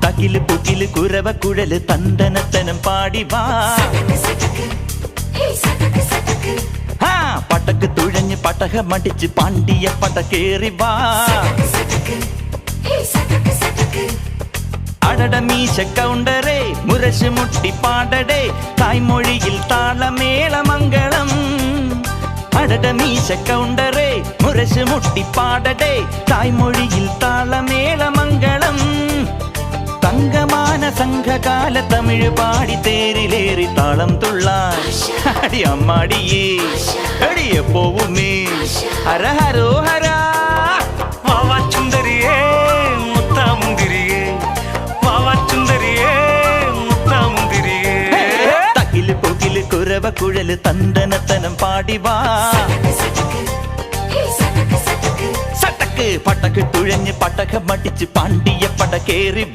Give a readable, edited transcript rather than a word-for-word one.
തകില് പുകില് കുരവ കുഴല് തന്തനത്തനം പാടി വാ. പടക്ക് തുഴഞ്ഞ് പടകമടിച്ച് പാണ്ടിയ പടകേറി വാ. അടട മീശ കൗണ്ടറേ മുരശ് മുട്ടി പാടടേ തായ്മൊഴിയിൽ താളമേളമംഗളം. അടട മീശ കൗണ്ടറേ മുരശ് മുട്ടി പാടടേ തായ്മൊഴിയിൽ താളമേളമംഗളം. തങ്കമാന സംഘകാല തമിഴ് പാടി തേരിലേറി താളം തുള്ളാൻ അടി അമ്മാടിയേ അടിയെ പോവുമേ ഹര ഹരോ ഹരാ. വാവാച്ചുന്തരിയേ മുത്താമുന്തിരിയേ വാവാച്ചുന്തരിയേ മുത്താമുന്തിരിയേ. തകില് പുകില് കുരവ കുഴല് തന്തനത്തനം പാടി വാ. സട്ടക്ക് പടക്ക് തുഴഞ്ഞ് പടകമടിച്ച് പാണ്ടിയ പടകേറി വാ.